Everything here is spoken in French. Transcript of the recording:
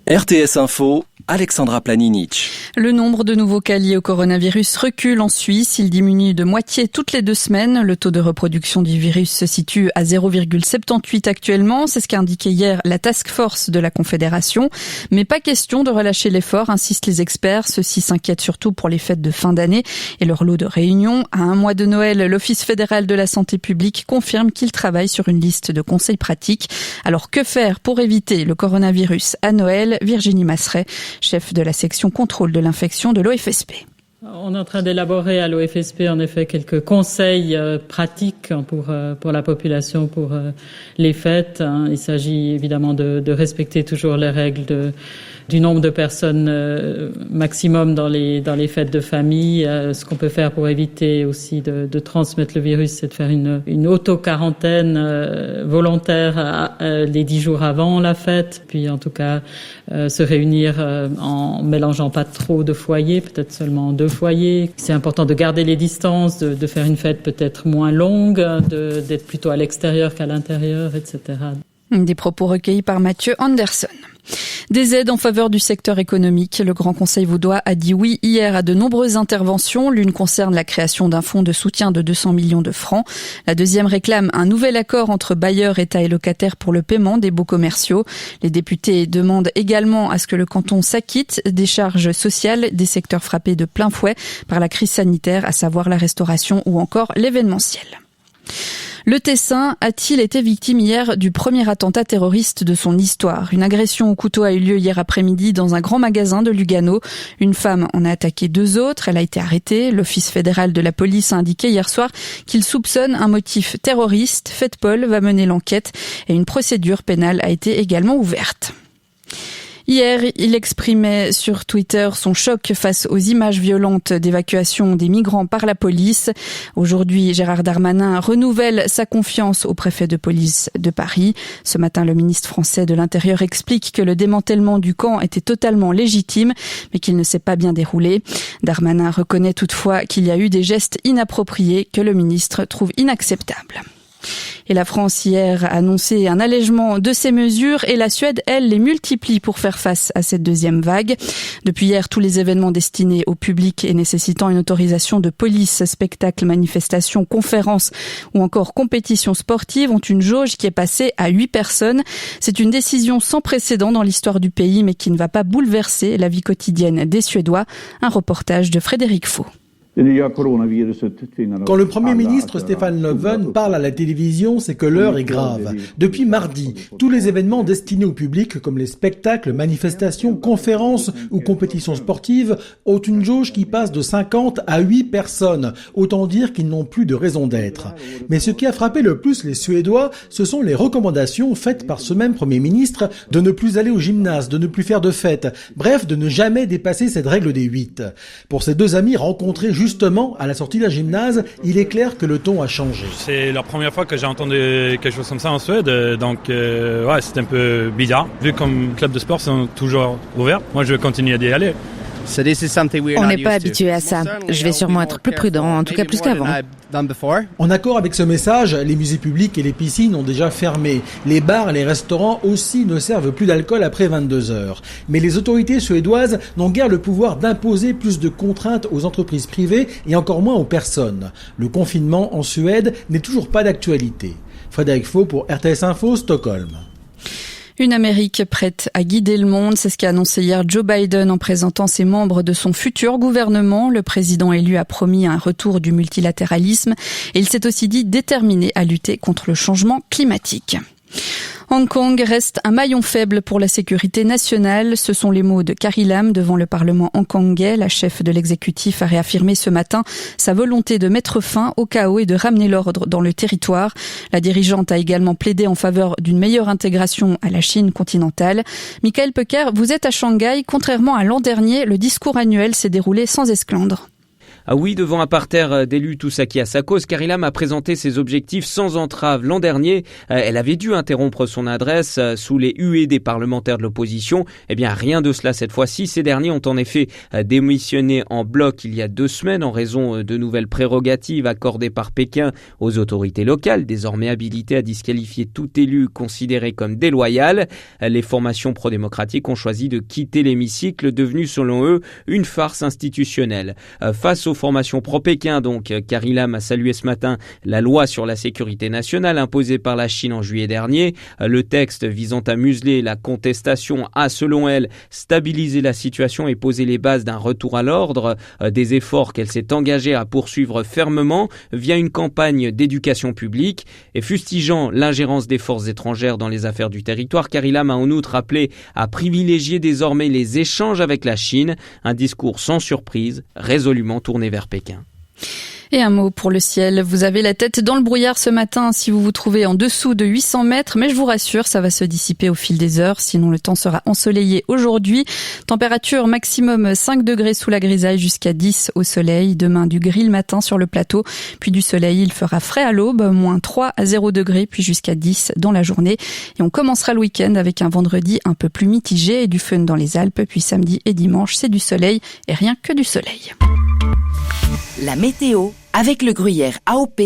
RTS Info, Alexandra Planinic. Le nombre de nouveaux cas liés au coronavirus recule en Suisse. Il diminue de moitié toutes les 2 semaines. Le taux de reproduction du virus se situe à 0,78 actuellement. C'est ce qu'a indiqué hier la task force de la Confédération. Mais pas question de relâcher l'effort, insistent les experts. Ceux-ci s'inquiètent surtout pour les fêtes de fin d'année et leur lot de réunions. À un mois de Noël, l'Office fédéral de la santé publique confirme qu'il travaille sur une liste de conseils pratiques. Alors que faire pour éviter le coronavirus à Noël ? Virginie Masseret, chef de la section contrôle de l'infection de l'OFSP. On est en train d'élaborer à l'OFSP en effet quelques conseils pratiques pour la population pour les fêtes. Il s'agit évidemment de respecter toujours les règles du nombre de personnes maximum dans les fêtes de famille. Ce qu'on peut faire pour éviter aussi de transmettre le virus, c'est de faire une auto-quarantaine volontaire les 10 jours avant la fête. Puis en tout cas se réunir en mélangeant pas trop de foyers, peut-être seulement 2 foyers. C'est important de garder les distances, de faire une fête peut-être moins longue, d'être plutôt à l'extérieur qu'à l'intérieur, etc. Des propos recueillis par Mathieu Anderson. Des aides en faveur du secteur économique. Le Grand Conseil vaudois a dit oui hier à de nombreuses interventions. L'une concerne la création d'un fonds de soutien de 200 millions de francs. La deuxième réclame un nouvel accord entre bailleurs, État et locataires pour le paiement des baux commerciaux. Les députés demandent également à ce que le canton s'acquitte des charges sociales des secteurs frappés de plein fouet par la crise sanitaire, à savoir la restauration ou encore l'événementiel. Le Tessin a-t-il été victime hier du premier attentat terroriste de son histoire ? Une agression au couteau a eu lieu hier après-midi dans un grand magasin de Lugano. Une femme en a attaqué 2 autres. Elle a été arrêtée. L'Office fédéral de la police a indiqué hier soir qu'il soupçonne un motif terroriste. FEDPOL va mener l'enquête et une procédure pénale a été également ouverte. Hier, il exprimait sur Twitter son choc face aux images violentes d'évacuation des migrants par la police. Aujourd'hui, Gérald Darmanin renouvelle sa confiance au préfet de police de Paris. Ce matin, le ministre français de l'Intérieur explique que le démantèlement du camp était totalement légitime, mais qu'il ne s'est pas bien déroulé. Darmanin reconnaît toutefois qu'il y a eu des gestes inappropriés que le ministre trouve inacceptables. Et la France hier a annoncé un allègement de ces mesures et la Suède, elle, les multiplie pour faire face à cette deuxième vague. Depuis hier, tous les événements destinés au public et nécessitant une autorisation de police, spectacles, manifestations, conférences ou encore compétitions sportives ont une jauge qui est passée à 8 personnes. C'est une décision sans précédent dans l'histoire du pays, mais qui ne va pas bouleverser la vie quotidienne des Suédois. Un reportage de Frédéric Faux. Quand le Premier ministre Stefan Löfven parle à la télévision, c'est que l'heure est grave. Depuis mardi, tous les événements destinés au public, comme les spectacles, manifestations, conférences ou compétitions sportives, ont une jauge qui passe de 50 à 8 personnes. Autant dire qu'ils n'ont plus de raison d'être. Mais ce qui a frappé le plus les Suédois, ce sont les recommandations faites par ce même Premier ministre de ne plus aller au gymnase, de ne plus faire de fêtes, bref, de ne jamais dépasser cette règle des 8. Pour ces 2 amis rencontrés justement, à la sortie d'un gymnase, il est clair que le ton a changé. C'est la première fois que j'ai entendu quelque chose comme ça en Suède, donc ouais, c'est un peu bizarre. Vu comme club de sport sont toujours ouverts, moi je vais continuer d'y aller. On n'est pas habitué à ça. Je vais sûrement être plus prudent, en tout cas plus qu'avant. En accord avec ce message, les musées publics et les piscines ont déjà fermé. Les bars et les restaurants aussi ne servent plus d'alcool après 22 heures. Mais les autorités suédoises n'ont guère le pouvoir d'imposer plus de contraintes aux entreprises privées et encore moins aux personnes. Le confinement en Suède n'est toujours pas d'actualité. Frédéric Faux pour RTS Info, Stockholm. Une Amérique prête à guider le monde, c'est ce qu'a annoncé hier Joe Biden en présentant ses membres de son futur gouvernement. Le président élu a promis un retour du multilatéralisme et il s'est aussi dit déterminé à lutter contre le changement climatique. Hong Kong reste un maillon faible pour la sécurité nationale. Ce sont les mots de Carrie Lam devant le Parlement hongkongais. La chef de l'exécutif a réaffirmé ce matin sa volonté de mettre fin au chaos et de ramener l'ordre dans le territoire. La dirigeante a également plaidé en faveur d'une meilleure intégration à la Chine continentale. Michael Pecker, vous êtes à Shanghai. Contrairement à l'an dernier, le discours annuel s'est déroulé sans esclandre. Ah oui, devant un parterre d'élus tous acquis à sa cause, Carrie Lam a présenté ses objectifs sans entrave. L'an dernier, elle avait dû interrompre son adresse sous les huées des parlementaires de l'opposition. Eh bien, rien de cela cette fois-ci. Ces derniers ont en effet démissionné en bloc il y a 2 semaines en raison de nouvelles prérogatives accordées par Pékin aux autorités locales, désormais habilitées à disqualifier tout élu considéré comme déloyal. Les formations pro-démocratiques ont choisi de quitter l'hémicycle, devenu selon eux une farce institutionnelle. Face aux formations pro-Pékin, donc, Carrie Lam a salué ce matin la loi sur la sécurité nationale imposée par la Chine en juillet dernier. Le texte visant à museler la contestation a, selon elle, stabilisé la situation et posé les bases d'un retour à l'ordre, des efforts qu'elle s'est engagée à poursuivre fermement via une campagne d'éducation publique. Et fustigeant l'ingérence des forces étrangères dans les affaires du territoire, Carrie Lam a en outre appelé à privilégier désormais les échanges avec la Chine, un discours sans surprise, résolument tourné vers Pékin. Et un mot pour le ciel. Vous avez la tête dans le brouillard ce matin si vous vous trouvez en dessous de 800 mètres, mais je vous rassure, ça va se dissiper au fil des heures. Sinon, le temps sera ensoleillé aujourd'hui. Température maximum 5 degrés sous la grisaille jusqu'à 10 au soleil. Demain, du gris le matin sur le plateau, puis du soleil. Il fera frais à l'aube, moins 3 à 0 degrés, puis jusqu'à 10 dans la journée. Et on commencera le week-end avec un vendredi un peu plus mitigé et du fun dans les Alpes. Puis samedi et dimanche, c'est du soleil et rien que du soleil. La météo avec le gruyère AOP